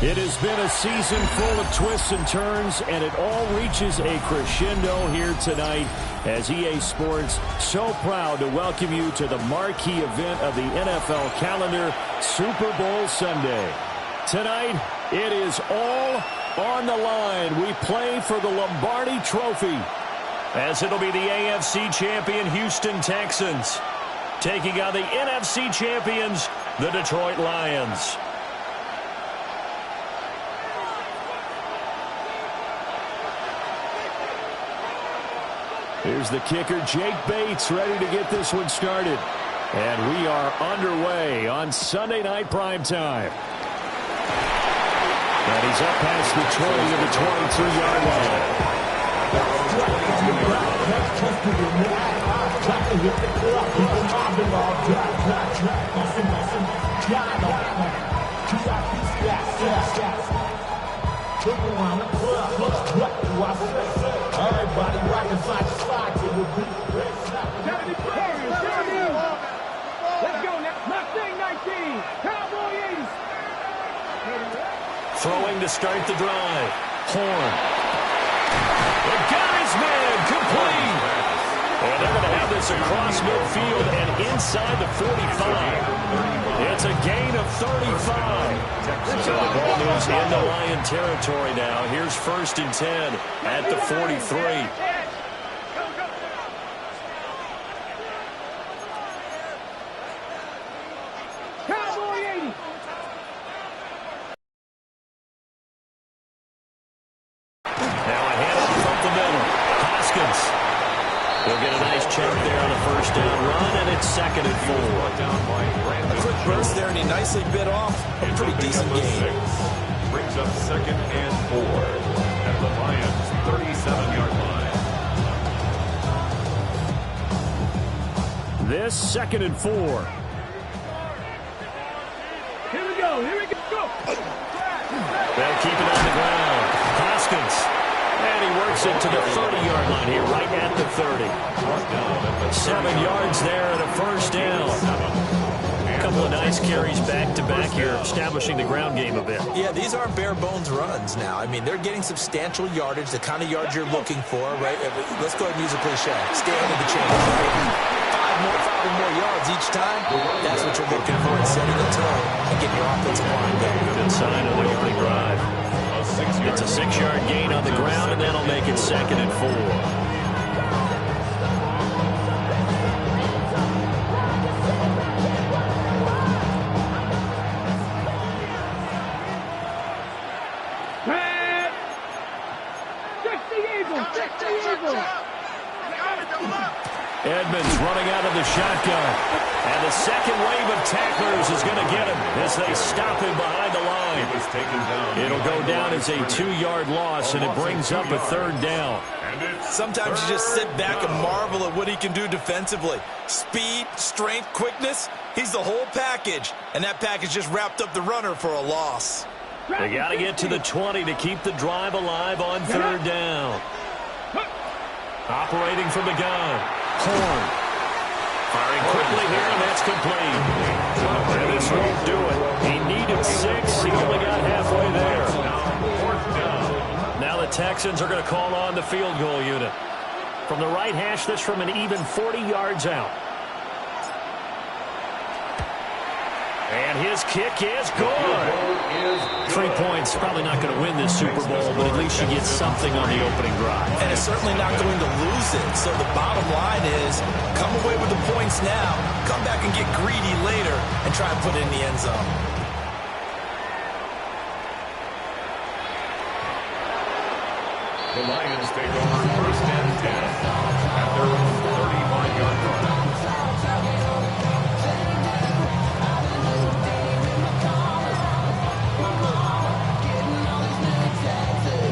It has been a season full of twists and turns, and it all reaches a crescendo here tonight as EA Sports so proud to welcome you to the marquee event of the NFL calendar, Super Bowl Sunday. Tonight, it is all on the line. We play for the Lombardi Trophy, as it'll be the AFC champion Houston Texans taking on the NFC champions, the Detroit Lions. Here's the kicker, Jake Bates, ready to get this one started. And we are underway on Sunday Night Primetime. And he's up past the 20 to the 22-yard line. Everybody rocking side to side to the beat. Let's go now. Mustang 19. Cowboy 80. Throwing to start the drive. Horn. It got his man complete. And they're going to have this across midfield and inside the 45. It's a gain of 35. So the ball moves into Lion territory now. Here's 1st and 10 at the 43. Cowboy 80. Now a handoff up the middle. Hoskins. He'll get a nice check there on a first down run, and it's 2nd and 4. A quick burst there, and he nicely bit off a pretty decent gain. Brings up 2nd and 4 at the Lions' 37-yard line. This 2nd and 4. Here we go. Here we go. They'll keep it on the ground. Hoskins. And he works it to the 30-yard line here, right at the 30. 7 yards there and a first down. A couple of nice carries back-to-back here, establishing the ground game a bit. Yeah, these aren't bare-bones runs now. I mean, they're getting substantial yardage, the kind of yards you're looking for, right? Let's go ahead and use a cliche. Stay under the chain. Five or more yards each time, that's what you're looking for in setting the tone and getting your offensive line going. Good sign of the opening drive. It's a 6-yard gain on the ground, and that'll make it 2nd and 4. Edmonds running out of the shotgun. And the second wave of tacklers is going to get him as they stop him behind the line. It'll go down as a 2-yard loss, and it brings up a 3rd down. Sometimes you just sit back and marvel at what he can do defensively. Speed, strength, quickness, he's the whole package. And that package just wrapped up the runner for a loss. They got to get to the 20 to keep the drive alive on 3rd down. Operating from the gun. Horn. Firing quickly here, and that's complete. And this won't do it. He needed 6. He only got halfway there. Now the Texans are going to call on the field goal unit. From the right hash, this from an even 40 yards out. And his kick is good. 3 points, probably not going to win this Super Bowl, but at least you get something on the opening drive. And it's certainly not going to lose it. So the bottom line is, come away with the points now, come back and get greedy later, and try and put it in the end zone. The Lions take over 1st and 10 at their own 35-yard line.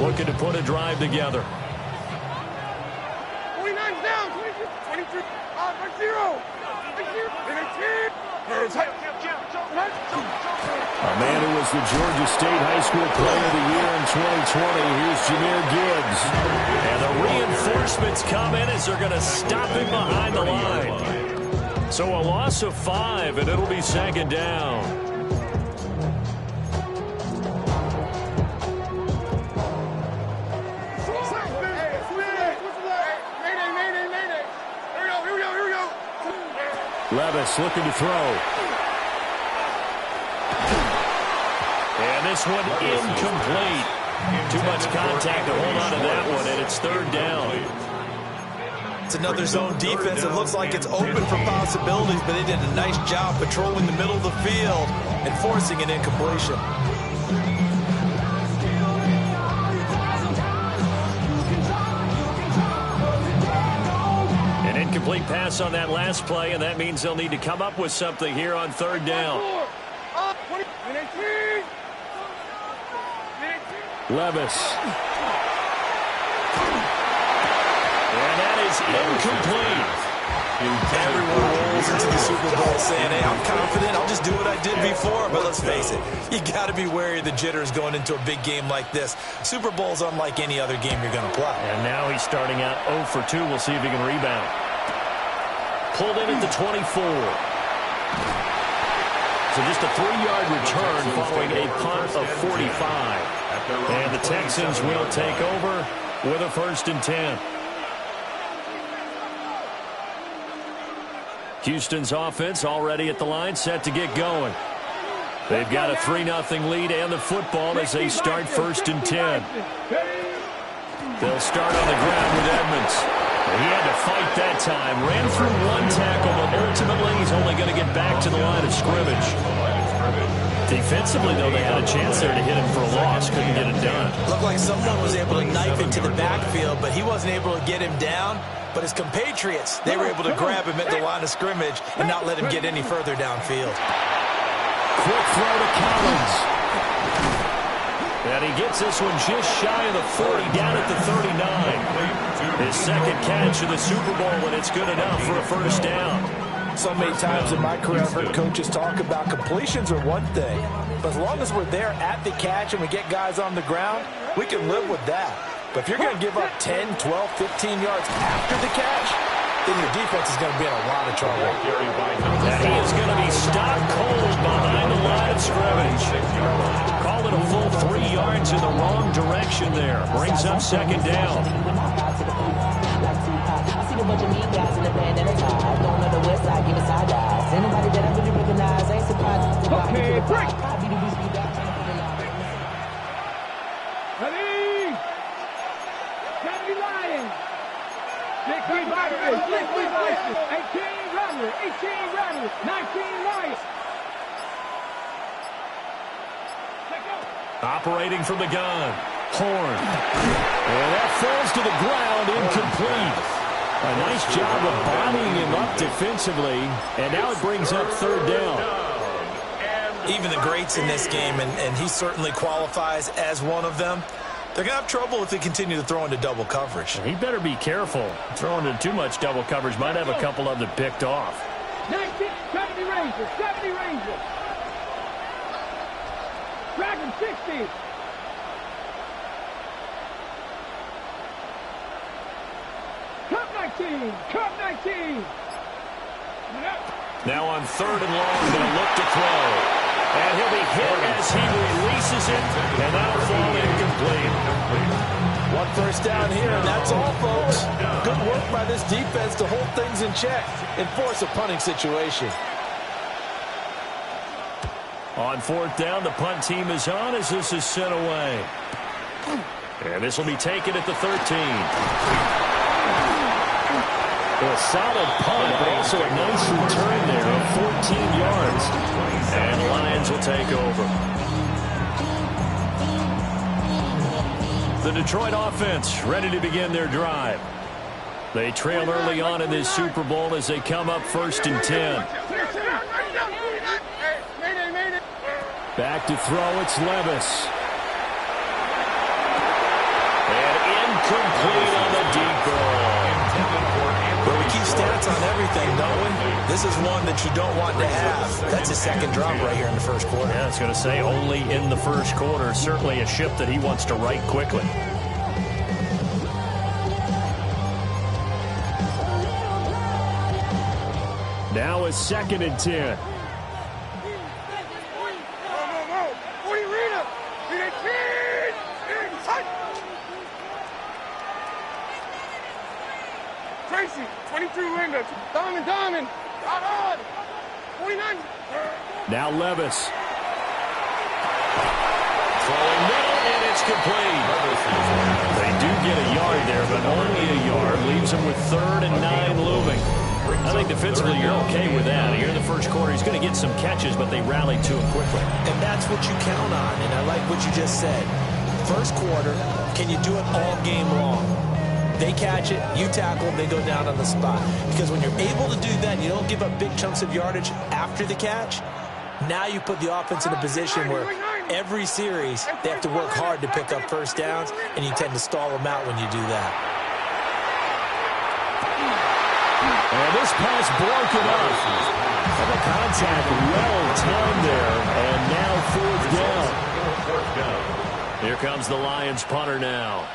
Looking to put a drive together. 49's down. 23. 0. A man who was the Georgia State High School Player of the Year in 2020. Here's Jahmyr Gibbs. And the reinforcements come in as they're going to stop him behind the line. So a loss of 5, and it'll be 2nd down. Levis looking to throw. And this one incomplete. Too much contact to hold on to that one, and it's third down. It's another zone defense. It looks like it's open for possibilities, but they did a nice job patrolling the middle of the field and forcing an incompletion. An incomplete pass on that last play, and that means they'll need to come up with something here on third down. Levis. And that is incomplete. Everyone rolls into the Super Bowl saying, hey, I'm confident. I'll just do what I did before. But let's face it, you got to be wary of the jitters going into a big game like this. Super Bowl's unlike any other game you're going to play. And now he's starting out 0 for 2. We'll see if he can rebound. Pulled in at the 24. So just a 3-yard return following a punt of 45. And the Texans will take over with a 1st and 10. Houston's offense already at the line, set to get going. They've got a 3-0 lead and the football as they start 1st and 10. They'll start on the ground with Edmonds. He had to fight that time. Ran through one tackle, but ultimately he's only going to get back to the line of scrimmage. Defensively, though, they had a chance there to hit him for a loss. Couldn't get it done. Looked like someone was able to knife into the backfield, but he wasn't able to get him down. But his compatriots, they were able to grab him at the line of scrimmage and not let him get any further downfield. Quick throw to Collins. And he gets this one just shy of the 40, down at the 39. His second catch of the Super Bowl, and it's good enough for a 1st down. So many times in my career I've heard coaches talk about completions are one thing, but as long as we're there at the catch and we get guys on the ground, we can live with that. But if you're going to give up 10, 12, 15 yards after the catch, then your defense is going to be in a lot of trouble. And he is going to be stopped cold behind the line of scrimmage. Called it a full 3 yards in the wrong direction there. Brings up 2nd down. A bunch of mean guys in the band and a tie. Don't know the west side, give it side eyes. Anybody that I really recognize ain't surprised. Okay, break. Ready? Johnny Lion. 16 Rattler, 18 Rattler, 18 Rattler, 19 Lion. Operating from the gun. Horn. And that falls to the ground, incomplete. A nice job of bodying him up defensively, and now it brings up 3rd down. Even the greats in this game, and he certainly qualifies as one of them, they're going to have trouble if they continue to throw into double coverage. He better be careful. Throwing into too much double coverage might have a couple of them picked off. 70 Rangers, 70 Rangers. Dragon 60. Cup 19. Now on 3rd and long, they'll look to throw. And he'll be hit as he releases it, and that'll fall incomplete. 1 1st down here, and that's all, folks. Good work by this defense to hold things in check and force a punting situation. On 4th down, the punt team is on as this is sent away. And this will be taken at the 13. A solid punt, but also a nice return there of 14 yards. And Lions will take over. The Detroit offense ready to begin their drive. They trail early on in this Super Bowl as they come up 1st and 10. Back to throw, it's Levis. And incomplete on the deep ball. But we keep stats on everything, don't we? This is one that you don't want to have. That's his 2nd drop right here in the 1st quarter. Yeah, I was going to say only in the 1st quarter. Certainly a ship that he wants to right quickly. Now is 2nd and 10. Tracy, 22 Windows. Diamond. Now Levis. Throwing middle, and it's complete. They do get a yard there, but only a yard. Leaves them with 3rd and 9 looming. I think defensively you're okay with that. Here in the first quarter, he's going to get some catches, but they rallied to it quickly. And that's what you count on, and I like what you just said. First quarter, can you do it all game long? They catch it, you tackle them, they go down on the spot. Because when you're able to do that, you don't give up big chunks of yardage after the catch. Now you put the offense in a position where every series they have to work hard to pick up first downs, and you tend to stall them out when you do that. And this pass broken up. And the contact well timed there, and now 4th down. Here comes the Lions punter now,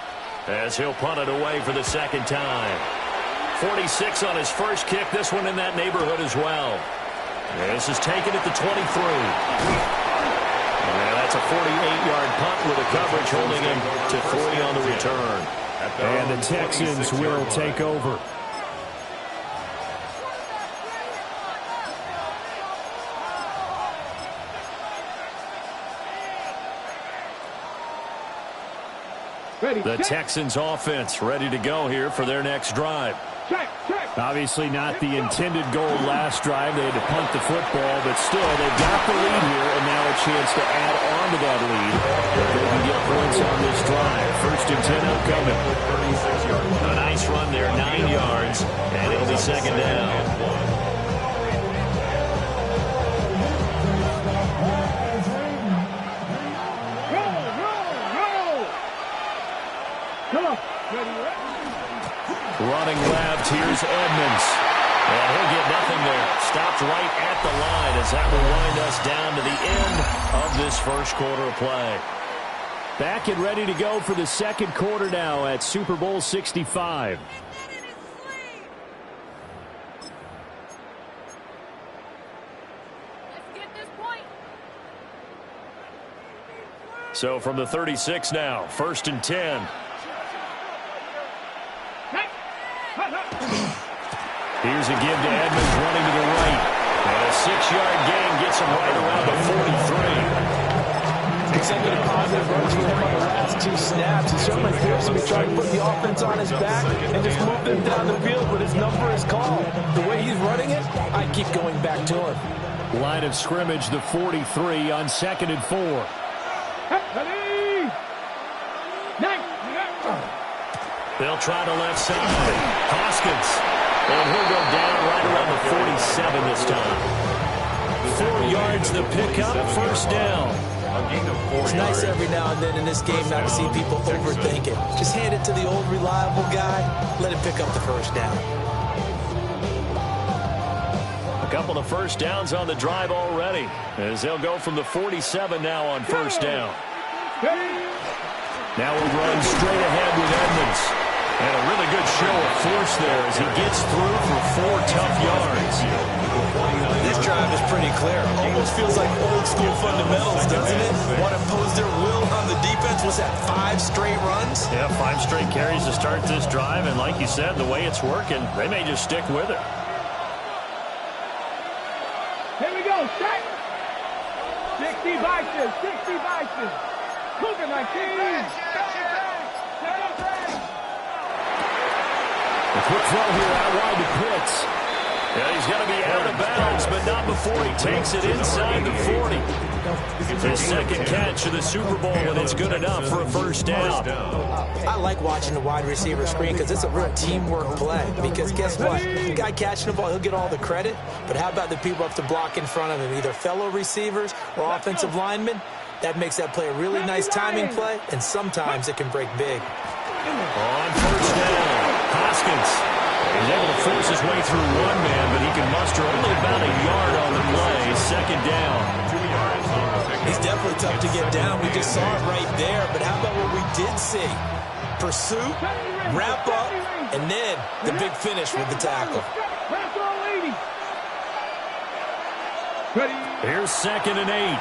as he'll punt it away for the 2nd time. 46 on his first kick, this one in that neighborhood as well. This is taken at the 23. And that's a 48-yard punt with a coverage holding him to 40 on the return. And the Texans will take over. The Texans offense ready to go here for their next drive. Obviously not the intended goal last drive. They had to punt the football, but still they've got the lead here, and now a chance to add on to that lead. They can get points on this drive. 1st and 10 upcoming. A nice run there, 9 yards, and it'll be 2nd down. Running left, here's Edmonds. And he'll get nothing there. Stopped right at the line as that will wind us down to the end of this first quarter of play. Back and ready to go for the 2nd quarter now at Super Bowl 65. So from the 36 now, 1st and 10. Here's a give to Edmonds running to the right. And a 6-yard gain gets him right around the 43. Extended a positive runs for him on the last 2 snaps. He certainly appears to be trying to put the offense on his back and just move them down the field, but his number is called. The way he's running it, I keep going back to him. Line of scrimmage, the 43 on 2nd and 4. They'll try the left side. Hoskins. And he'll go down right around the 47 this time. 4 yards the pickup, 1st down. It's nice every now and then in this game not to see people overthink it. Just hand it to the old reliable guy. Let him pick up the 1st down. A couple of 1st downs on the drive already, as they'll go from the 47 now on 1st down. Now we'll run straight ahead with Edmonds. And a really good show of force there as he gets through for 4 tough yards. This drive is pretty clear. Almost feels like old school fundamentals, doesn't it? Want to impose their will on the defense. Was that 5 straight runs? Yeah, 5 straight carries to start this drive. And like you said, the way it's working, they may just stick with it. Here we go, set. 60 Vikings, 60 Vikings. Cougar 19. A quick throw here out wide to Pitts. Yeah, he's going to be out of bounds, but not before he takes it inside the 40. His 2nd catch of the Super Bowl, and it's good enough for a 1st down. I like watching the wide receiver screen because it's a real teamwork play. Because guess what? The guy catching the ball, he'll get all the credit. But how about the people up to block in front of him, either fellow receivers or offensive linemen? That makes that play a really nice timing play, and sometimes it can break big. On 1st down, Hoskins. He's able to force his way through one man, but he can muster only about a yard on the play. 2nd down. He's definitely tough to get down. We just saw it right there. But how about what we did see? Pursuit, wrap up, and then the big finish with the tackle. Here's 2nd and 8.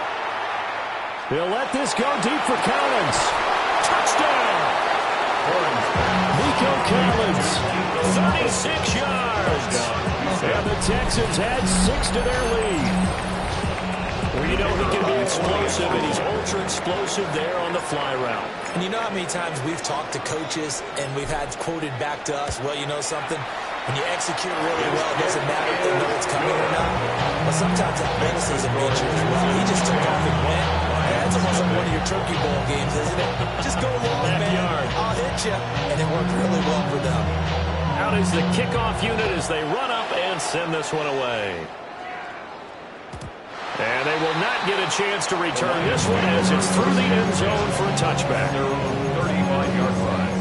They'll let this go deep for Collins. Touchdown! Nico Collins, 36 yards. And the Texans add 6 to their lead. Well, you know he can be explosive, and he's ultra-explosive there on the fly route. And you know how many times we've talked to coaches and we've had quoted back to us, well, you know something? When you execute really well, it doesn't matter if they know it's coming or not. But sometimes athleticism nature as well. He just took off and went. That's almost like one of your Turkey Bowl games, isn't it? Just go long, man. I'll hit you. And it worked really well for them. Out is the kickoff unit as they run up and send this one away. And they will not get a chance to return this one as it's through the end zone for a touchback. 35-yard line.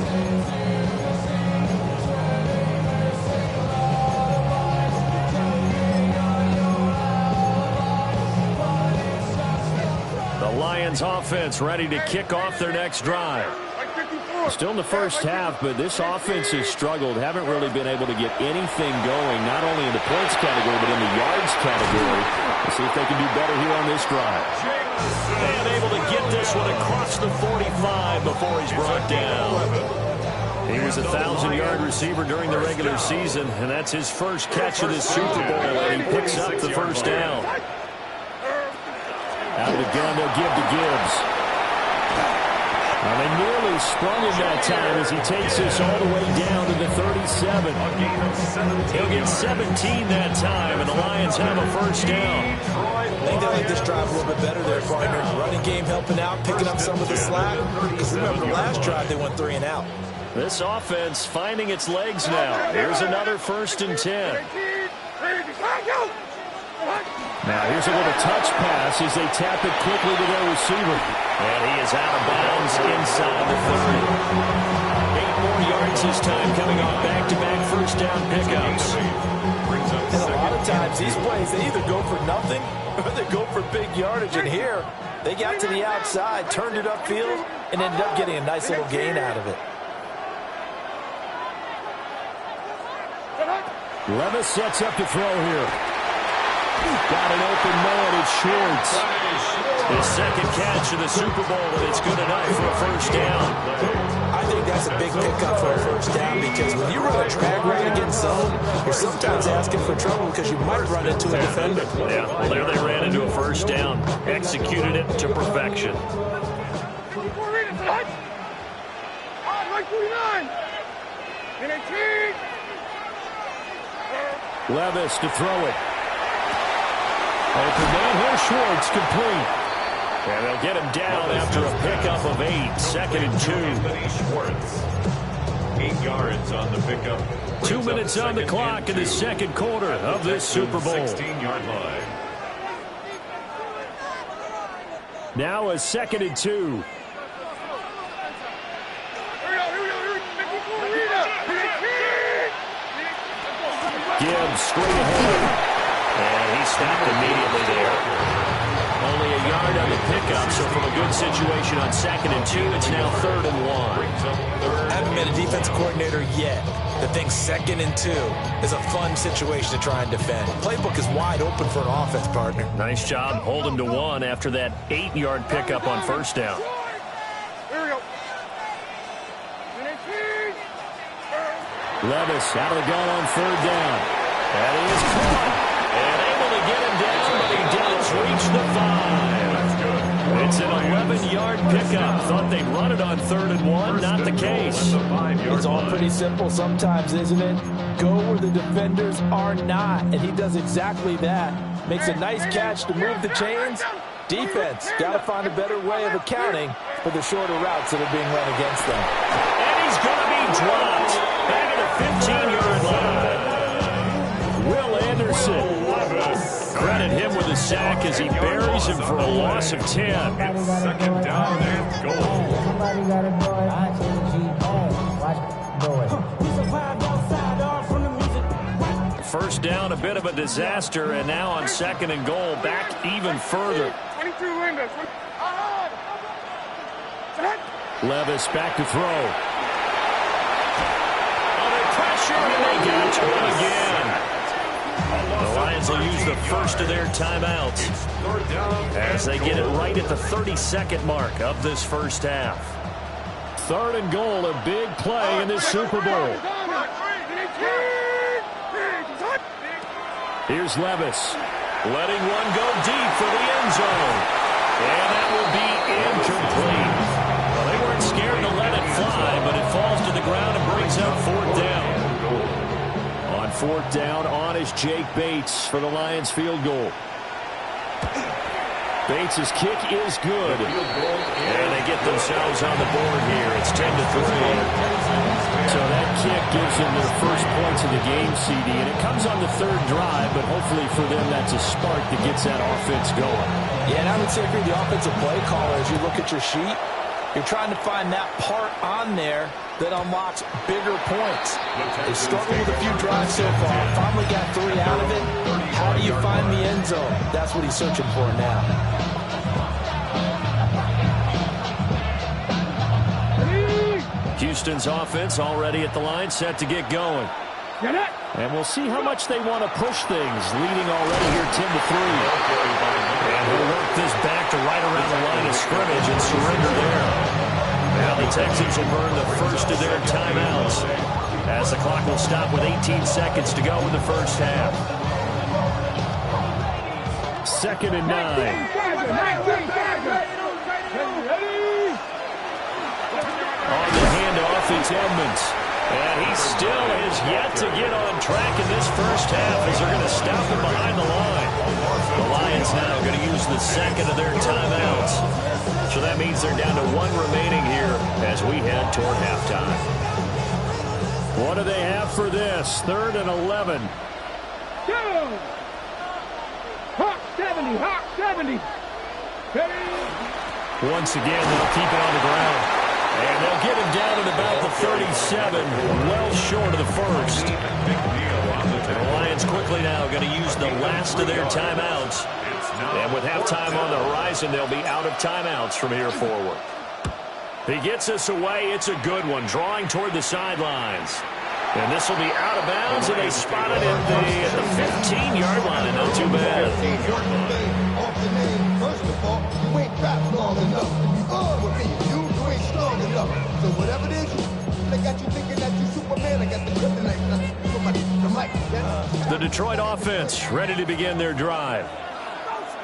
The Lions offense ready to kick off their next drive. Still in the first half, but this offense has struggled. Haven't really been able to get anything going, not only in the points category, but in the yards category. Let's see if they can do better here on this drive. And able to get this one across the 45 before he's brought down. He was a 1,000-yard receiver during the regular season, and that's his first catch of this Super Bowl, and he picks up the first down. Out of the gun, they'll give to Gibbs. Well, they nearly sprung him that time as he takes this all the way down to the 37. He'll get 17 that time, and the Lions have a first down. I think they like this drive a little bit better there, partner. Running game helping out, picking up some of the slack. Because remember, the last drive they went 3 and out. This offense finding its legs now. Here's another 1st and 10. Now here's a little touch pass as they tap it quickly to their receiver. And he is out of bounds inside the 30. 8 more yards this time coming off back-to-back first down pickups. And a lot of times these plays, they either go for nothing or they go for big yardage. And here, they got to the outside, turned it upfield, and ended up getting a nice little gain out of it. Levis sets up to throw here. Got an open man, it's Schwartz. His second catch of the Super Bowl, and it's good enough for a first down. I think that's a big pickup for a first down because when you run a drag route against zone, you're sometimes asking for trouble because you might run into a defender. Yeah, well, there they ran into a first down. Executed it to perfection. Levis to throw it. Open man here, Schwartz, complete. And they'll get him down after a pickup of 8, 2nd and 2. Schwartz, 8 yards on the pickup. 2 minutes on the clock in the second quarter of this Super Bowl. 16-yard line. Now a 2nd and 2. Gibbs straight ahead. And he stopped immediately there. Only a yard on the pickup, so from a good situation on 2nd and 2, it's now 3rd and 1. I haven't been a defense coordinator yet that thinks 2nd and 2 is a fun situation to try and defend. Playbook is wide open for an offense, partner. Nice job holding to 1 after that 8-yard pickup on first down. Levis out of the gun on 3rd down. And he is caught. And able to get him down, but he does reach the 5. That's good. It's an 11-yard pickup. Thought they'd run it on 3rd and 1. Not the case. It's all pretty simple sometimes, isn't it? Go where the defenders are not, and he does exactly that. Makes a nice catch to move the chains. Defense, got to find a better way of accounting for the shorter routes that are being run against them. And he's going to be dropped back at the 15-yard line. Will Anderson. Credit him with a sack as he buries him for a loss of 10. It's 2nd down and goal. First down, a bit of a disaster, and now on 2nd and goal, back even further. 22 Windows. Levis back to throw. Under pressure, and they got to him again. The Lions will use the first of their timeouts as they get it right at the 32nd mark of this first half. 3rd and goal, a big play in this Super Bowl. Here's Levis, letting one go deep for the end zone. And that will be incomplete. Well, they weren't scared to let it fly, but it falls to the ground and brings up 4th down. On 4th down, on is Jake Bates for the Lions field goal. Bates' kick is good. And they get themselves on the board here. It's 10-3. So that kick gives them their first points of the game, CD. And it comes on the 3rd drive, but hopefully for them that's a spark that gets that offense going. Yeah, and I would say if you're the offensive play caller, as you look at your sheet, you're trying to find that part on there that unlocks bigger points. They struggled with a few drives so far. Finally got 3 out of it. How do you find the end zone? That's what he's searching for now. Houston's offense already at the line, set to get going. And we'll see how much they want to push things, leading already here 10-3. And he'll work this back to right around the line of scrimmage and surrender there. Now the Texans will burn the first of their timeouts as the clock will stop with 18 seconds to go in the first half. 2nd and 9. On the handoff, it's Edmonds. And he still is yet to get on track in this first half as they're going to stop him behind the line. The Lions now going to use the 2nd of their timeouts. So that means they're down to 1 remaining here as we head toward halftime. What do they have for this? 3rd and 11. Hawk 70, Hawk 70. Once again, they'll keep it on the ground. And they'll get him down at about the 37, well short of the first. And the Lions quickly now going to use the last of their timeouts. And with halftime on the horizon, they'll be out of timeouts from here forward. He gets us away. It's a good one, drawing toward the sidelines. And this will be out of bounds, and they spot it at the 15-yard line. Not too bad. First of all, you ain't fast long enough. You ain't strong enough. So whatever it is, they got you thinking that you Superman. I got the kryptonite. The Detroit offense ready to begin their drive.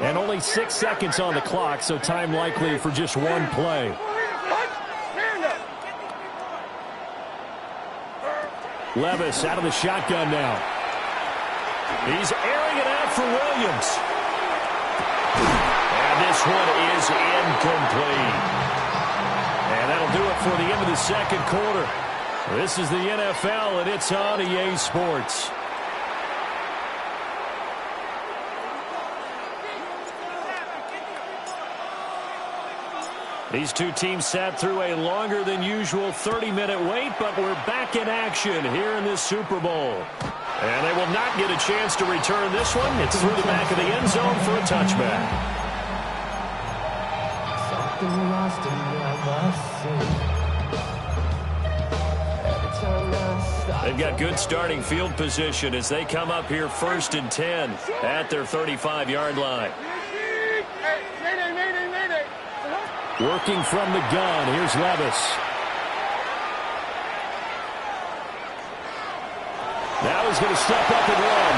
And only 6 seconds on the clock, so time likely for just one play. Levis out of the shotgun now. He's airing it out for Williams. And this one is incomplete. And that'll do it for the end of the 2nd quarter. This is the NFL, and it's on EA Sports. These two teams sat through a longer than usual 30-minute wait, but we're back in action here in this Super Bowl. And they will not get a chance to return this one. It's through the back of the end zone for a touchback. They've got good starting field position as they come up here 1st and 10 at their 35-yard line. Working from the gun, here's Levis. Now he's going to step up and run.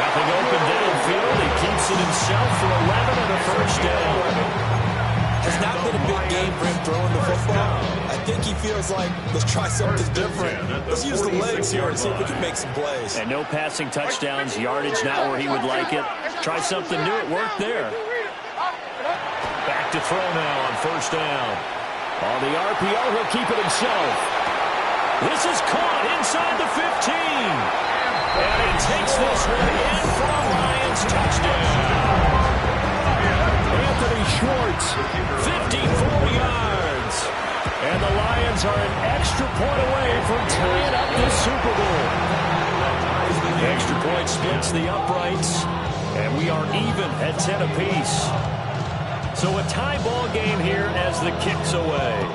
Nothing open downfield. He keeps it himself for 11 and a first down. Has not been a big game for him throwing the football. I think he feels like, let's try something different. Let's use the legs here and see if we can make some plays. And no passing touchdowns, yardage not where he would like it. Try something new, it worked there. Back to throw now on 1st down. On the RPO, he'll keep it himself. This is caught inside the 15. And he takes this one in for a Lions touchdown. Anthony Schwartz, 54 yards. And the Lions are an extra point away from tying up this Super Bowl. The extra point splits the uprights, and we are even at 10 apiece. So a tie ball game here as the kick's away.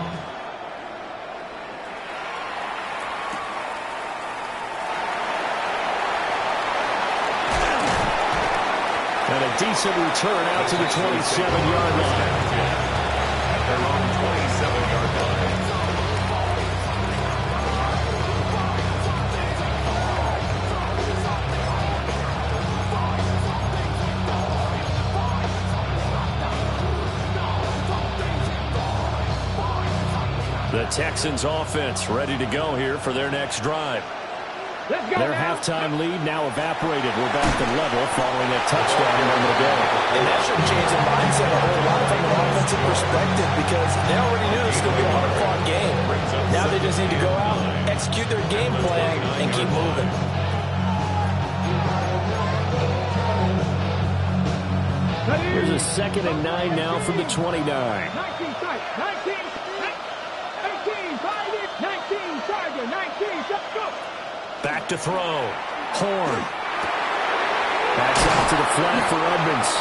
And a decent return out to the 27-yard line. At their own 27-yard line. Texans offense ready to go here for their next drive. Their halftime lead now evaporated. We're back to level following a touchdown a moment ago. And that should change the mindset a whole lot from an offensive perspective because they already knew this was going to be a hard-fought game. Now they just need to go out, execute their game plan, and keep moving. Here's a 2nd and 9 now from the 29. 19 target, 19, go! Back to throw. Horn. Backs out to the flat for Edmonds.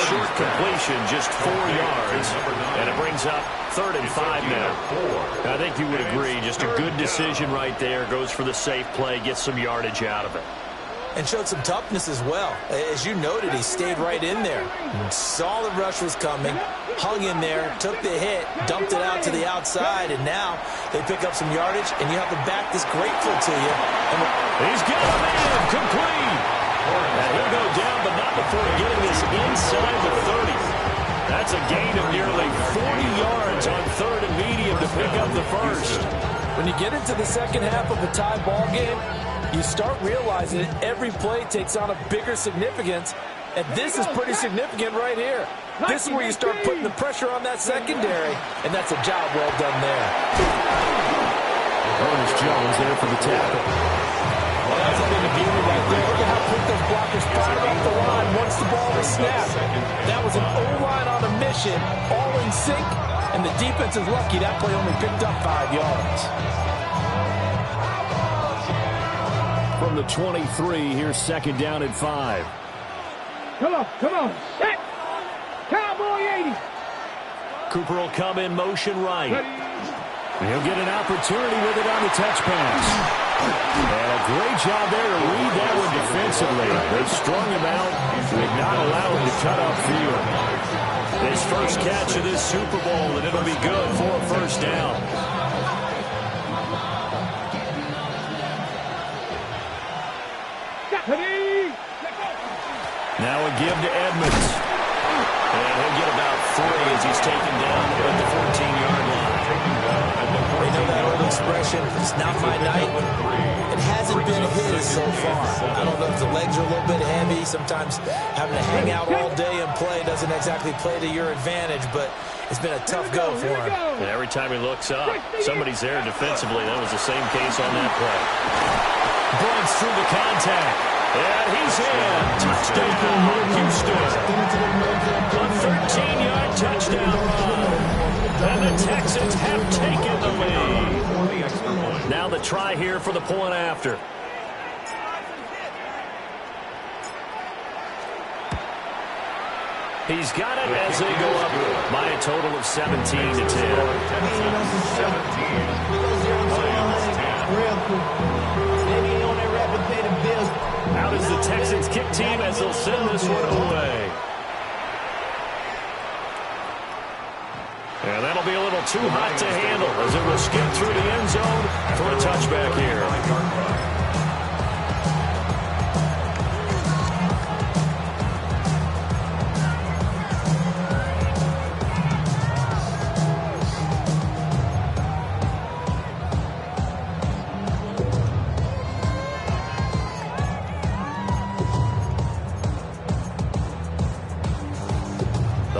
Short completion, just 4 yards. And it brings up 3rd and 5 now. I think you would agree, just a good decision right there. Goes for the safe play, gets some yardage out of it. And showed some toughness as well. As you noted, he stayed right in there. Saw the rush was coming, hung in there, took the hit, dumped it out to the outside, and now they pick up some yardage, and you have the back that's grateful to you. He's got a man, complete. And he'll go down, but not before getting this inside the 30. That's a gain of nearly 40 yards on 3rd and medium to pick up the first. When you get into the second half of a tie ball game, you start realizing that every play takes on a bigger significance, and this is pretty significant right here. This is where you start putting the pressure on that secondary, and that's a job well done there. Ernest Jones there for the tackle. Well, that's something to beauty right there. Look at how quick those blockers fired off the line once the ball was snapped. That was an O-line on a mission, all in sync, and the defense is lucky that play only picked up 5 yards. From the 23, here's 2nd down and 5. Come on, set! Cowboy 80! Cooper will come in motion right. He'll get an opportunity with it on the touch pass. And a great job there to read that one defensively. They've strung him out, did not allow him to cut upfield. His first catch of this Super Bowl, and it'll be good for a 1st down. Now a give to Edmonds. And he'll get about 3 as he's taken down at the 14-yard line. You know that old expression, it's not my night. It hasn't been his so far. I don't know if the legs are a little bit heavy. Sometimes having to hang out all day and play doesn't exactly play to your advantage, but it's been a tough go for him. And every time he looks up, somebody's there defensively. That was the same case on that play. Breaks through the contact. And he's in. Touchdown, Houston. A 13-yard touchdown run. And the Texans have taken the lead. Now the try here for the point after. He's got it as they go up by a total of 17 to 10. Out is the Texans kick team as they'll send this one away. And that'll be a little too hot to handle as it will skip through the end zone for a touchback here.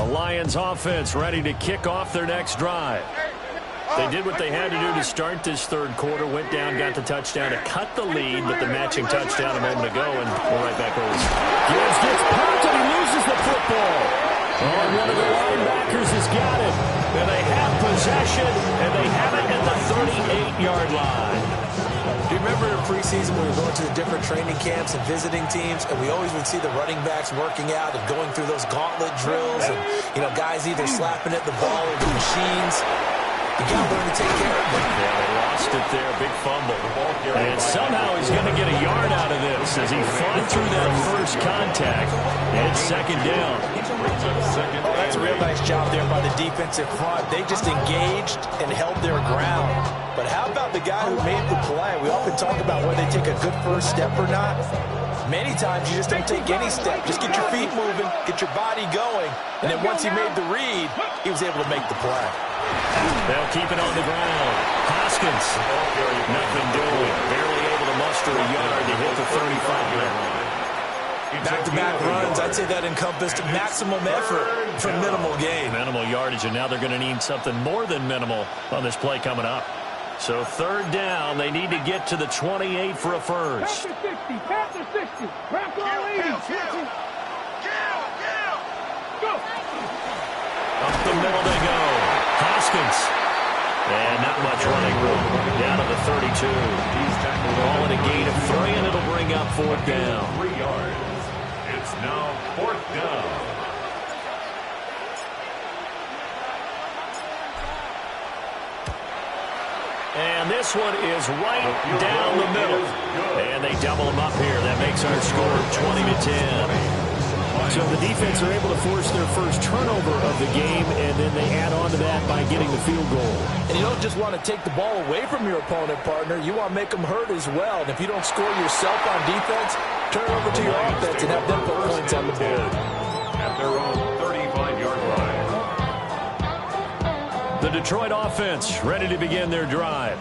Lions offense ready to kick off their next drive. They did what they had to do to start this 3rd quarter, went down, got the touchdown to cut the lead, but the matching touchdown a moment ago, and we're right back where we started. Gibbs gets popped and he loses the football. And one of the linebackers has got it. And they have possession, and they have it at the 38-yard line. Do you remember in preseason when we were going to the different training camps and visiting teams, and we always would see the running backs working out and going through those gauntlet drills, and, you know, guys either slapping at the ball or the machines. You got to learn to take care of them. Yeah, they lost it there. Big fumble. And somehow he's going to get a yard out of this as he fought through that first contact. It's 2nd down. Oh, that's a real nice job there by the defensive front. They just engaged and held their ground. But how about the guy who made the play? We often talk about whether they take a good first step or not. Many times you just don't take any step. Just get your feet moving, get your body going, and then once he made the read, he was able to make the play. They'll keep it on the ground. Hoskins, nothing doing. Barely able to muster a yard to hit the 35. Back-to-back runs, I'd say that encompassed maximum effort for minimal gain. Minimal yardage, and now they're going to need something more than minimal on this play coming up. So third down, they need to get to the 28 for a first. Panther 60. Wrap all 80. Go. Up the middle they go. Hoskins. And not much running room. Down to the 32. Ball at a gain of 3, and it'll bring up fourth down. 3 yards. It's now fourth down. And this one is right down the middle. And they double them up here. That makes our score 20-10. So the defense are able to force their first turnover of the game, and then they add on to that by getting the field goal. And you don't just want to take the ball away from your opponent, partner. You want to make them hurt as well. And if you don't score yourself on defense, turn it over to your offense and have them put points on the board. At their own 35-yard line. The Detroit offense ready to begin their drive.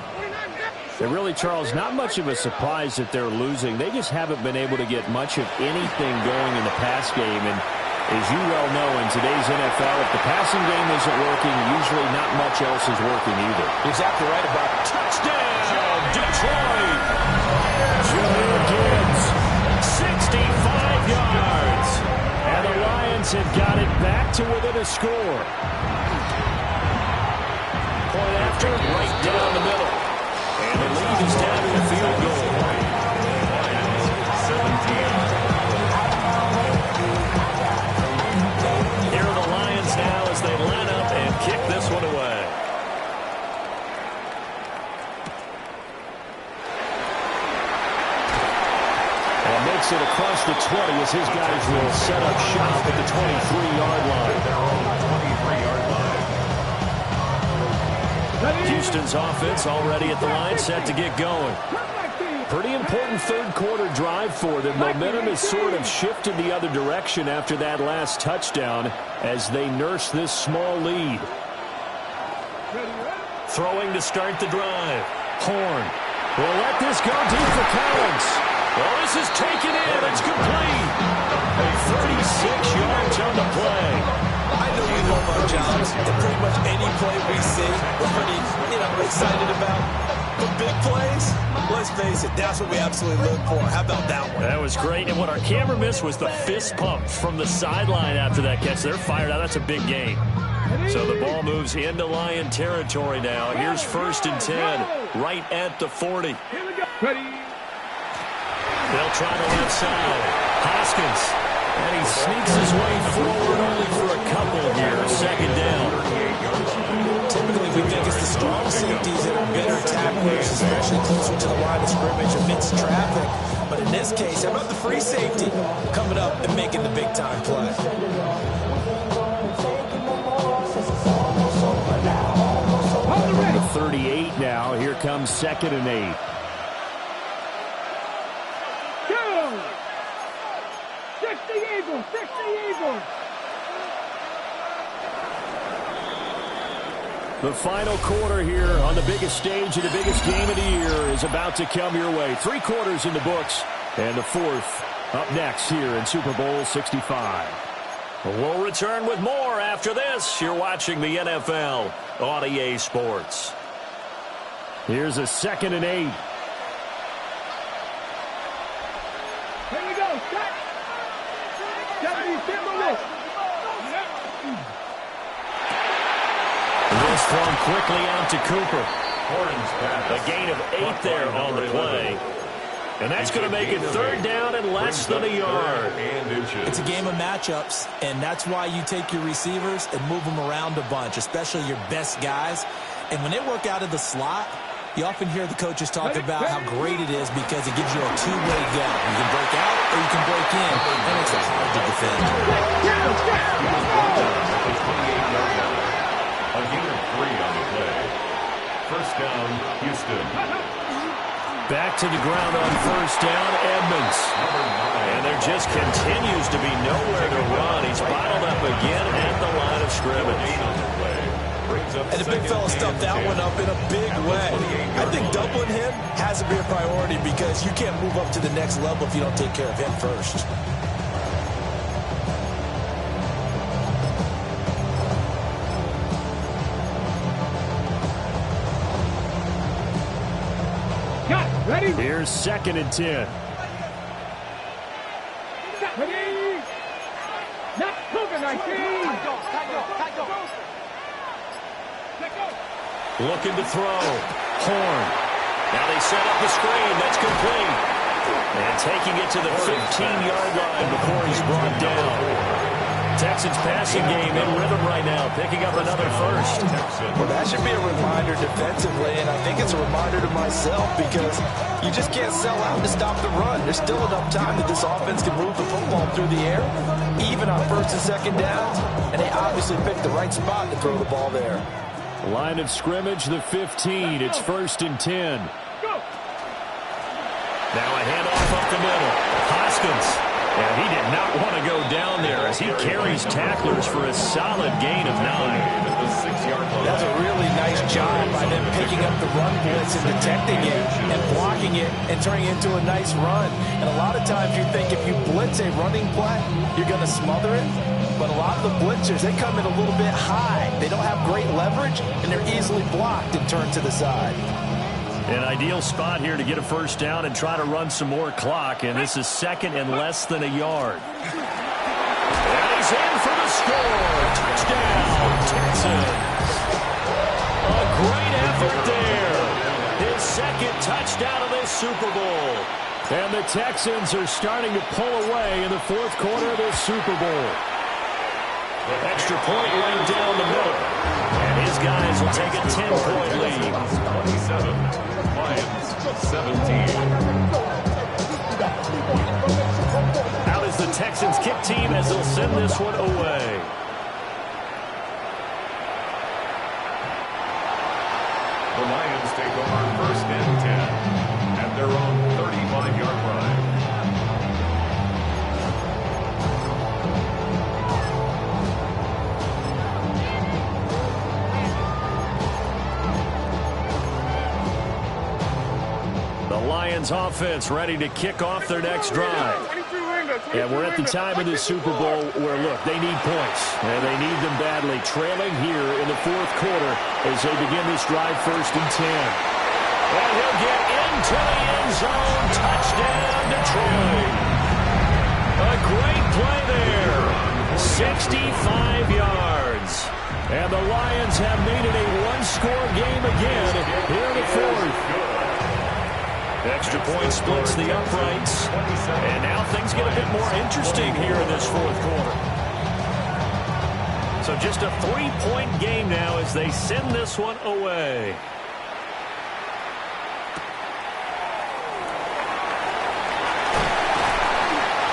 And really, Charles, not much of a surprise that they're losing. They just haven't been able to get much of anything going in the pass game. And as you well know, in today's NFL, if the passing game isn't working, usually not much else is working either. Exactly right about it. Touchdown, Detroit! Jahmyr Gibbs, 65 yards. And the Lions have got it back to within a score. Point after, right down the middle. And the lead is down to a field goal. Here are the Lions now as they line up and kick this one away. And makes it across the 20 as his guys will set up shop at the 23-yard line. Their own 23-yard line. Houston's offense already at the line, set to get going. Pretty important third quarter drive for them. Momentum has sort of shifted the other direction after that last touchdown as they nurse this small lead. Throwing to start the drive. Horn will let this go deep for Collins. Well, this is taken in. It's complete. 36 yards on the play. I know we love our jobs, and pretty much any play we see, we're pretty, excited about. But big plays, let's face it, that's what we absolutely look for. How about that one? That was great, and what our camera missed was the fist pump from the sideline after that catch. They're fired out. That's a big gain. So the ball moves into Lion territory now. Here's 1st and 10, right at the 40. Ready. They'll try the left side. Hoskins. And he sneaks his way forward only for a couple here. 2nd down. Typically, we think it's the strong safeties that are better tacklers, especially closer to the line of scrimmage amidst traffic. But in this case, how about the free safety coming up and making the big-time play? The 38 now. Here comes 2nd and 8. The final quarter here on the biggest stage of the biggest game of the year is about to come your way. 3 quarters in the books, and the 4th up next here in Super Bowl 65. We'll return with more after this. You're watching the NFL on EA Sports. Here's a 2nd and 8. Here we go. Set. Deputy Timberwolf. This thrown quickly out to Cooper. A gain of 8 there on the play. And that's going to make it 3rd down and less than a yard. It's a game of matchups, and that's why you take your receivers and move them around a bunch, especially your best guys. And when they work out of the slot, you often hear the coaches talk about how great it is because it gives you a two-way go. You can break out or you can break in. That makes it hard to defend. A gain of 3 on the play. 1st down, Houston. Back to the ground on 1st down, Edmonds. And there just continues to be nowhere to run. He's bottled up again at the line of scrimmage. And the big fella stuffed that one up in a big way. I think doubling him has to be a priority because you can't move up to the next level if you don't take care of him first. Ready? Here's 2nd and 10. Ready? Not COVID-19. Looking to throw. Horn. Now they set up the screen. That's complete. And taking it to the 15-yard line before he's brought down. Texans passing game in rhythm right now, picking up another first. Well, that should be a reminder defensively, and I think it's a reminder to myself because you just can't sell out to stop the run. There's still enough time that this offense can move the football through the air, even on 1st and 2nd downs, and they obviously picked the right spot to throw the ball there. Line of scrimmage, the 15. It's 1st and 10. Now a handoff up the middle. Hoskins. And he did not want to go down there as he carries tacklers for a solid gain of 9. That's a really nice job by them picking up the run blitz and detecting it and blocking it and turning it into a nice run. And a lot of times you think if you blitz a running play, you're going to smother it. But a lot of the blitzers, they come in a little bit high. They don't have great leverage, and they're easily blocked and turned to the side. An ideal spot here to get a first down and try to run some more clock, and this is 2nd and less than a yard. And he's in for the score. Touchdown, Texans. A great effort there. His 2nd touchdown of this Super Bowl. And the Texans are starting to pull away in the 4th quarter of this Super Bowl. Extra point right down the middle. And his guys will take a 10-point lead. 27. Lions 17. Out is the Texans kick team as they'll send this one away. The Lions take over 1st and 10 at their own 35-yard line. Lions offense ready to kick off their next drive. And we're at the time of this Super Bowl where, look, they need points. And they need them badly. Trailing here in the 4th quarter as they begin this drive 1st and 10. And he'll get into the end zone. Touchdown, Detroit. A great play there. 65 yards. And the Lions have made it a one-score game again here in the 4th. Extra point splits the uprights. And now things get a bit more interesting here in this 4th quarter. So just a 3-point game now as they send this one away.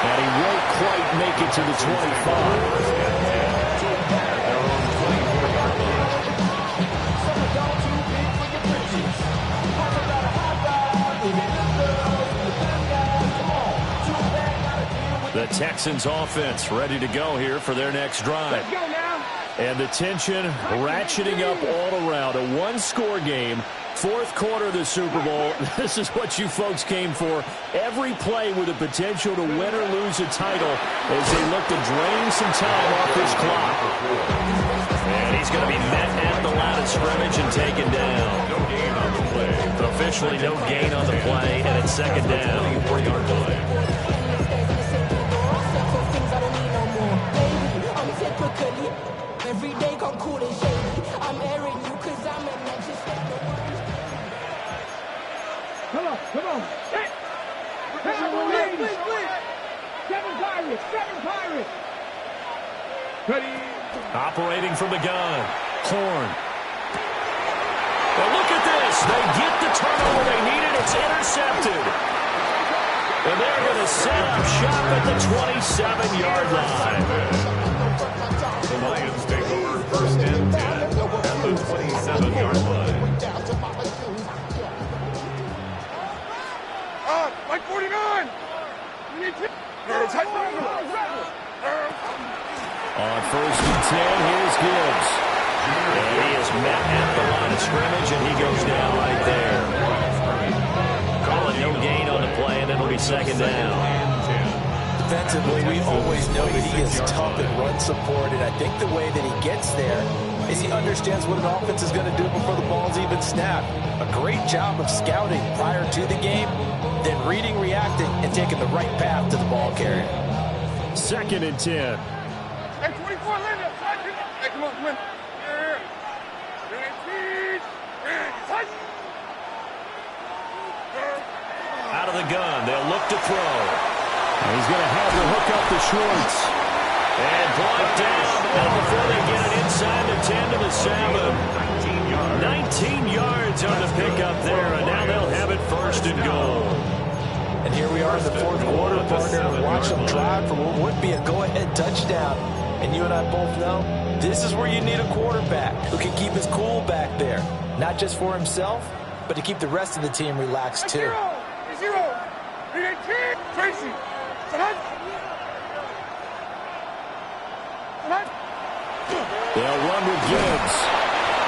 And he won't quite make it to the 25. The Texans offense ready to go here for their next drive. Let's go now. And the tension ratcheting up all around. A one-score game, 4th quarter of the Super Bowl. This is what you folks came for. Every play with the potential to win or lose a title as they look to drain some time off this clock. And he's going to be met at the line of scrimmage and taken down. No gain on the play. Officially no gain on the play, and it's 2nd down. 4-yard line. Every day come cool and shady. I'm airing you cause I'm in Manchester. Come on. Hey! Seven Pirates. Ready? Operating from the gun. Horn. Well, look at this. They get the turnover they needed. It's intercepted. And they're going to set up shop at the 27-yard line. The Lions take over 1st and 10 at the 27-yard line. Like 49. On 1st and 10, here's Gibbs. And he is met at the line of scrimmage, and he goes down right there. Call it no gain on the play, and it'll be second down. Defensively, we always know that he is tough in run support, and I think the way that he gets there is he understands what an offense is going to do before the ball's even snapped. A great job of scouting prior to the game, then reading, reacting, and taking the right path to the ball carrier. Second and 10. Hey, 24, Linda. Hey, come on, come on. Out of the gun, they'll look to throw. He's going to have to hook up to Schwartz. And blocked down, and before they get it inside the 10 to the 7. 19 yards on the pickup there, and now they'll have it first and goal. And here we are in the fourth quarter, partner, and watch them drive for what would be a go-ahead touchdown. And you and I both know this is where you need a quarterback who can keep his cool back there, not just for himself, but to keep the rest of the team relaxed too. Tracy. They'll run with Gibbs.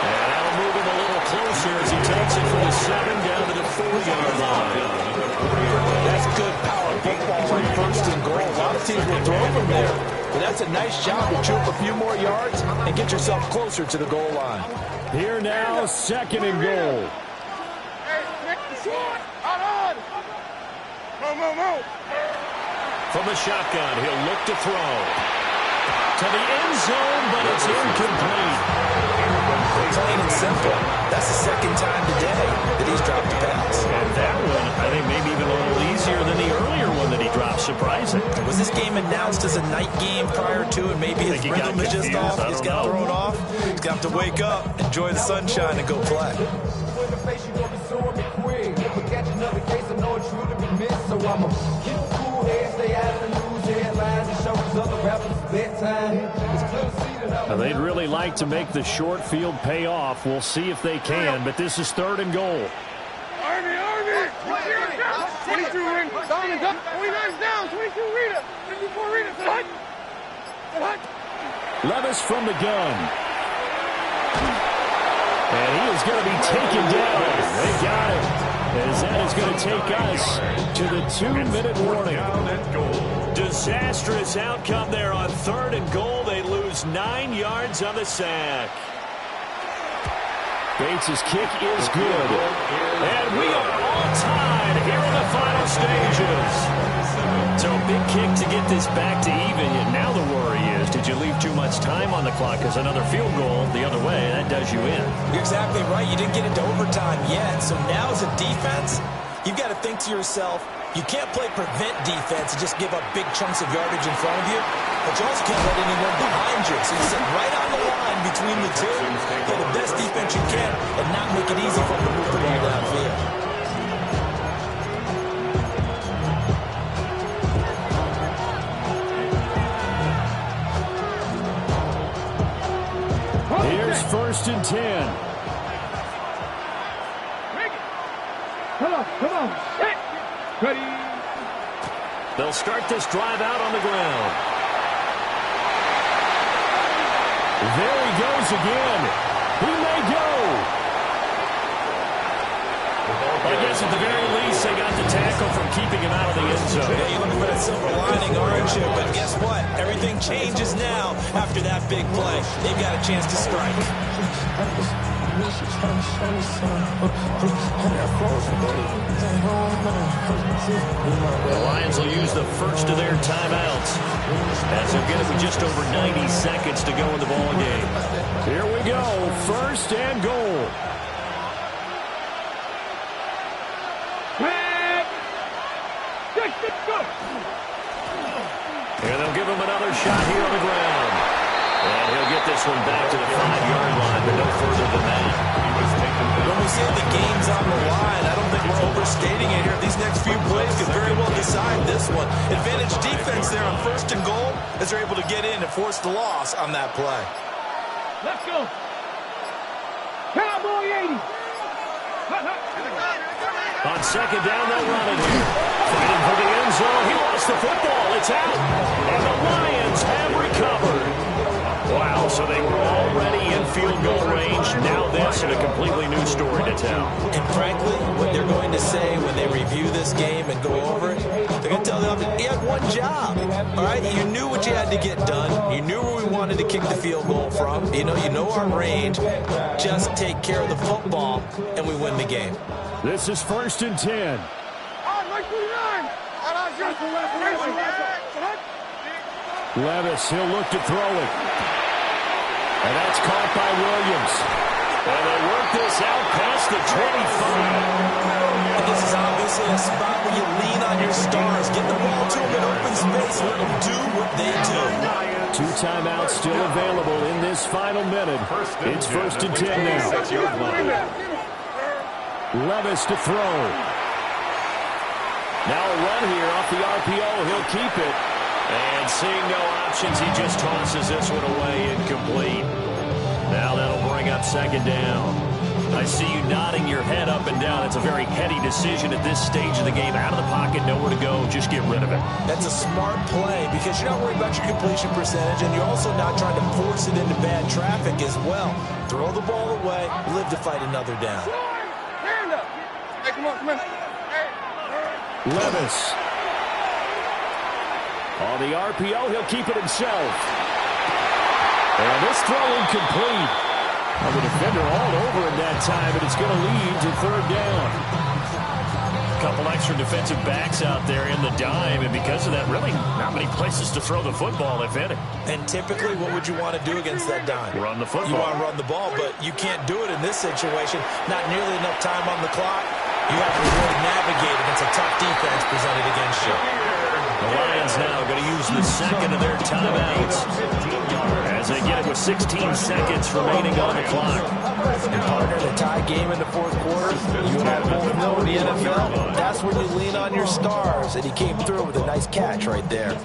And that'll move him a little closer as he takes it from the 7 down to the 4-yard line. That's good power football on first and goal. A lot of teams will throw from there, but that's a nice job to chew up a few more yards and get yourself closer to the goal line. Here now, second and goal. From the shotgun, he'll look to throw. To the end zone, but it's incomplete. Plain and simple. That's the second time today that he's dropped a pass. And that one, I think, maybe even a little easier than the earlier one that he dropped, surprising. Was this game announced as a night game prior to, and maybe his rhythm is just off? He's got thrown off. He's got to wake up, enjoy the sunshine, and go play. They'd really like to make the short field pay off. We'll see if they can, but this is third and goal. Army! 22 ring. Down and up. 29's down. 22 Rita. 54 Rita. Levis from the gun. And he is going to be taken down. They got him. As that is going to take us to the 2-minute warning. Disastrous outcome there on third and goal. They lose 9 yards on the sack. Bates' kick is good. And we are all tied here in the final stages. So a big kick to get this back to even. And now the worry is, did you leave too much time on the clock? Because another field goal the other way, that does you in. You're exactly right. You didn't get into overtime yet. So now as a defense, you've got to think to yourself, you can't play prevent defense and just give up big chunks of yardage in front of you, but you also can't let anyone behind you. So you sit right on the line between the two, play the best defense you can, and not make it easy for them to move the ball downfield. Here's first and 10. Come on. Hey. Ready. They'll start this drive out on the ground. There he goes again. He may go. I guess at the very least, they got the tackle from keeping him out of the end zone. Yeah, you're looking for that silver lining, aren't you? But guess what? Everything changes now after that big play. They've got a chance to strike. The Lions will use the first of their timeouts as they're getting just over 90 seconds to go in the ball game. Here we go, first and goal. And they'll give him another shot here on the ground. And he'll get this one back to the 5-yard line, but no further than that. When we say the game's on the line, I don't think we're overstating it here. These next few plays could very well decide this one. Advantage defense there on first and goal as they're able to get in and force the loss on that play. Let's go. Cowboy 80. On second down, they'll run it here. Fighting for the end zone. He lost the football. It's out. And the Lions have recovered. Wow, so they were already in field goal Levis and a completely new story to tell. And frankly, what they're going to say when they review this game and go over it, they're going to tell them he had one job. All right, you knew what you had to get done. You knew where we wanted to kick the field goal from. You know our range. Just take care of the football, and we win the game. This is 1st and 10. Levis, he'll look to throw it. And that's caught by Williams. And they work this out past the 25. And this is obviously a spot where you lean on your stars. Get the ball to them in open space. Let them do what they do. 2 timeouts still available in this final minute. It's 1st and 10 now. Levis to throw. Now a run here off the RPO. He'll keep it. And seeing no options, he just tosses this one away incomplete. Now that'll bring up 2nd down. I see you nodding your head up and down. It's a very heady decision at this stage of the game. Out of the pocket, nowhere to go. Just get rid of it. That's a smart play because you're not worried about your completion percentage, and you're also not trying to force it into bad traffic as well. Throw the ball away, live to fight another down. Hand up. Hey, come on. Levis. On the RPO, he'll keep it himself. And this throw incomplete. Well, the defender all over him that time, but it's going to lead to 3rd down. A couple extra defensive backs out there in the dime, and because of that, really not many places to throw the football, if any. And typically, what would you want to do against that dime? Run the football. You want to run the ball, but you can't do it in this situation. Not nearly enough time on the clock. You have to really navigate against a tough defense presented against you. The Lions now going to use the 2nd of their timeouts as they get it with 16 seconds remaining on the clock. And partner, the tie game in the 4th quarter, you and I both know in the NFL, that's when you lean on your stars, and he came through with a nice catch right there.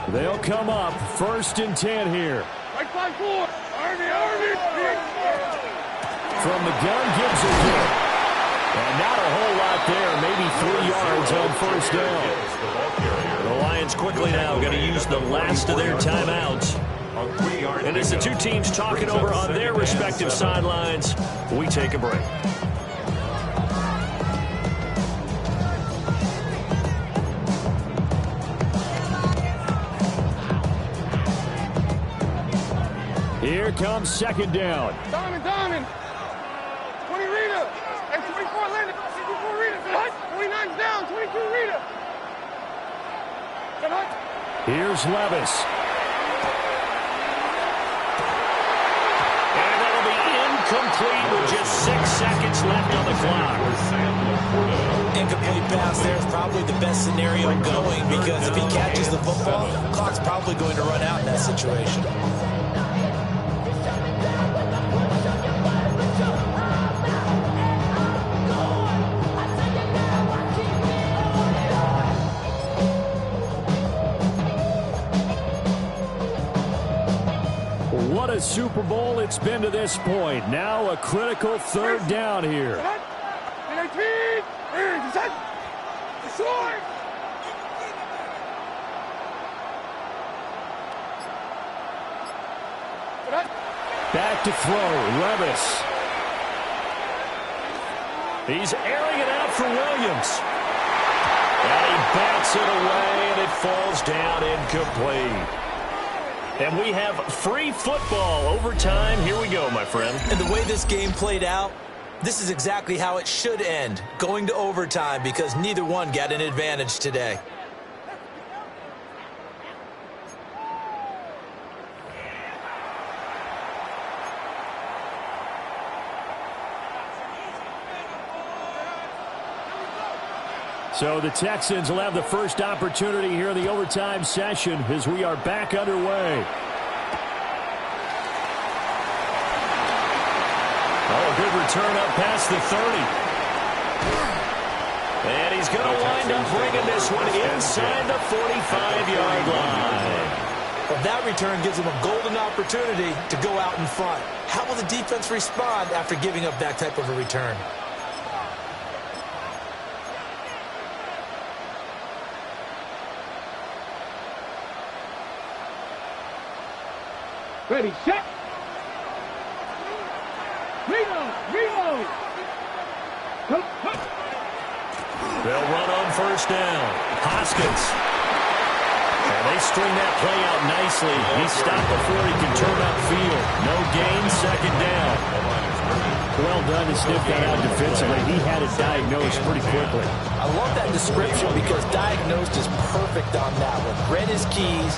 They'll come up 1st and 10 here. Right side forward. Army. From the gun, Gibbs will get it. And not a whole lot there, maybe 3 yards on 1st down. The Lions quickly now going to use the last of their timeouts. And as the 2 teams talking over on their respective sidelines, we take a break. Here comes 2nd down. Diamond. 20 Rita. And 24 Landon. 24 Rita. 29's down. 22 Rita. Here's Levis. And that'll be incomplete with just 6 seconds left on the clock. Incomplete pass there is probably the best scenario going because if he catches the football, the clock's probably going to run out in that situation. What a Super Bowl it's been to this point. Now a critical 3rd down here. Back to throw, Levis. He's airing it out for Williams. And he bats it away, and it falls down incomplete. And we have free football overtime. Here we go, my friend. And the way this game played out, this is exactly how it should end, going to overtime because neither one got an advantage today. So the Texans will have the first opportunity here in the overtime session as we are back underway. Oh, good return up past the 30. And he's going to wind up bringing this one inside the 45-yard line. Well, that return gives him a golden opportunity to go out in front. How will the defense respond after giving up that type of a return? Ready, set. Rita. first down. Hoskins. And they string that play out nicely. He stopped before he can turn upfield. No gain, second down. Well done to sniff that out defensively. He had it diagnosed pretty quickly. I love that description because diagnosed is perfect on that one. Read his keys,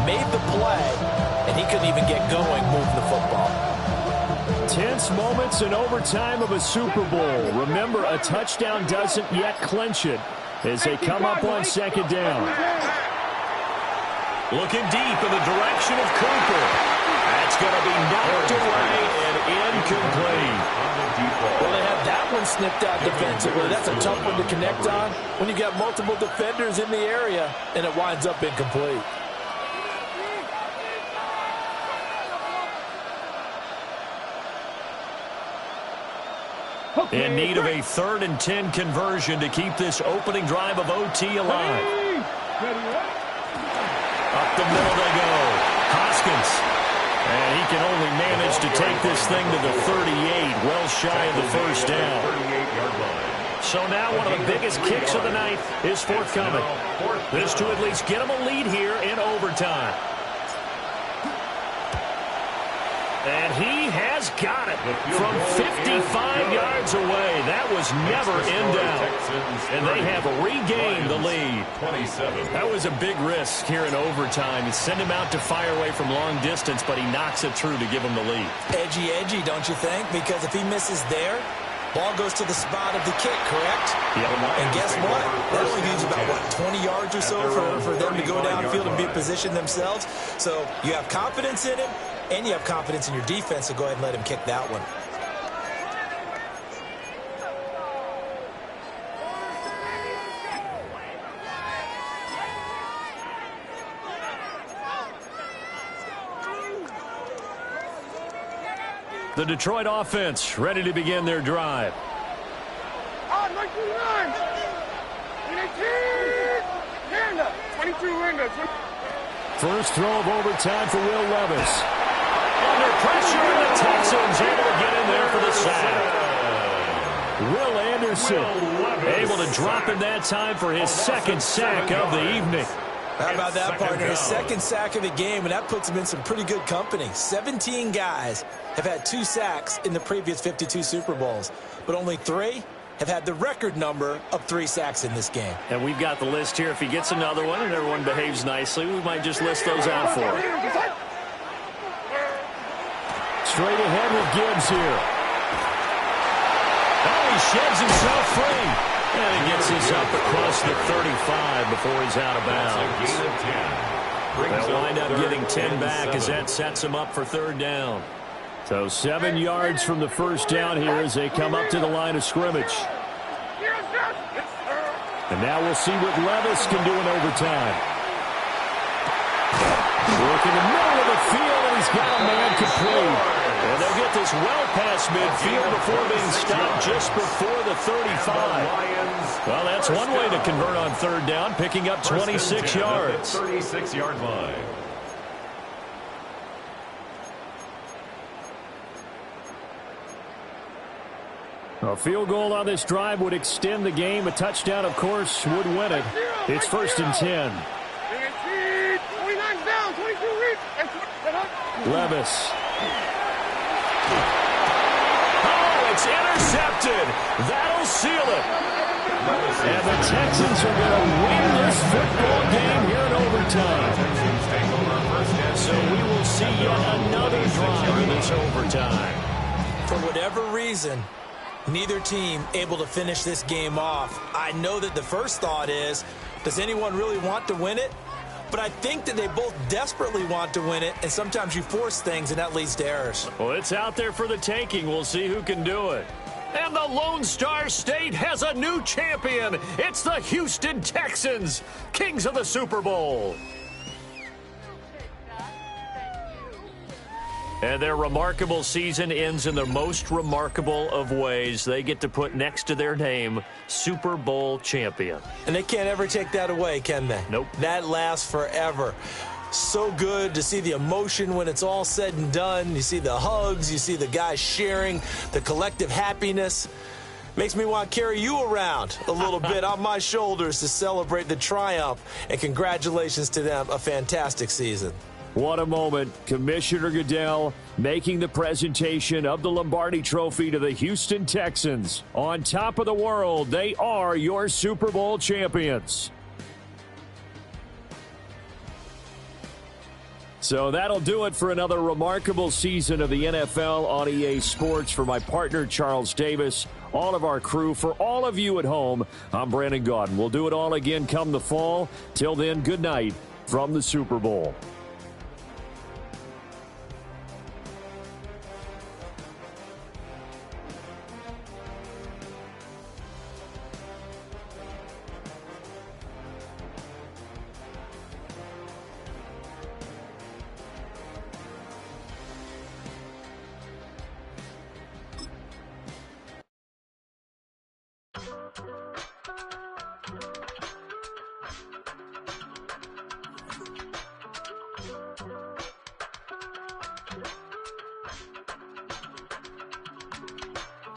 made the play, and he couldn't even get going moving the football. Tense moments in overtime of a Super Bowl. Remember, a touchdown doesn't yet clinch it as they come up on second down. Looking deep in the direction of Cooper. That's going to be knocked away and incomplete. Well, they had that one snipped out defensively. That's a tough one to connect on when you got multiple defenders in the area, and it winds up incomplete. In need of a 3rd and 10 conversion to keep this opening drive of OT alive. Up the middle they go. Hoskins. And he can only manage to take this thing to the 38, well shy of the first down. So now one of the biggest kicks of the night is forthcoming. This to at least get him a lead here in overtime. And he has got it from 55 yards away. That was never in doubt. And they have regained the lead. That was a big risk here in overtime. You send him out to fire away from long distance, but he knocks it through to give him the lead. Edgy, don't you think? Because if he misses there, ball goes to the spot of the kick, correct? Yep. And guess what? That only leaves about, 20 yards or so for them to go downfield and be in position themselves. So you have confidence in him, and you have confidence in your defense, so go ahead and let him kick that one. The Detroit offense ready to begin their drive. First throw of overtime for Will Levis. Under pressure, and the Texans able to get in there for the sack. Will Anderson able to drop in that time for his 2nd sack of the evening. How about that, partner? His 2nd sack of the game, and that puts him in some pretty good company. 17 guys have had 2 sacks in the previous 52 Super Bowls, but only 3 have had the record number of 3 sacks in this game. And we've got the list here. If he gets another one and everyone behaves nicely, we might just list those out for him. Straight ahead with Gibbs here. Oh, he sheds himself free. And he gets this up across the 35 before he's out of bounds. They'll wind up getting 10 back as that sets him up for 3rd down. So 7 yards from the first down here as they come up to the line of scrimmage. And now we'll see what Levis can do in overtime. Work in the middle of the field, and he's got a man complete. And they'll get this well past midfield before being stopped just before the 35. Well, that's one way to convert on 3rd down, picking up 26 yards. 36-yard line. A field goal on this drive would extend the game. A touchdown, of course, would win it. It's 1st and 10. 29 down, 22 reach. Levis. Oh, it's intercepted. That'll seal it. And the Texans are going to win this football game here in overtime. So we will see yet another drive in this overtime. For whatever reason, neither team able to finish this game off. I know that the first thought is, does anyone really want to win it? But I think that they both desperately want to win it, and sometimes you force things, and that leads to errors. Well, it's out there for the taking. We'll see who can do it. And the Lone Star State has a new champion. It's the Houston Texans, kings of the Super Bowl. And their remarkable season ends in the most remarkable of ways. They get to put next to their name, Super Bowl champion. And they can't ever take that away, can they? Nope. That lasts forever. So good to see the emotion when it's all said and done. You see the hugs. You see the guys sharing, the collective happiness. Makes me want to carry you around a little bit on my shoulders to celebrate the triumph. And congratulations to them. A fantastic season. What a moment. Commissioner Goodell making the presentation of the Lombardi Trophy to the Houston Texans. On top of the world, they are your Super Bowl champions. So that'll do it for another remarkable season of the NFL on EA Sports. For my partner, Charles Davis, all of our crew, for all of you at home, I'm Brandon Gaudin. We'll do it all again come the fall. Till then, good night from the Super Bowl.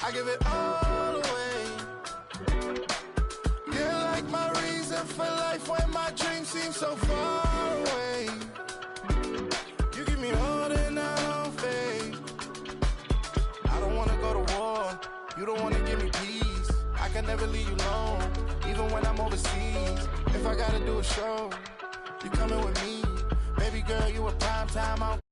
I give it all away. You're like my reason for life when my dreams seem so far away. You give me more than I don't fade. I don't wanna go to war. You don't wanna give me peace. I can never leave you alone, even when I'm overseas. If I gotta do a show, you coming with me. Baby girl, you a prime time out.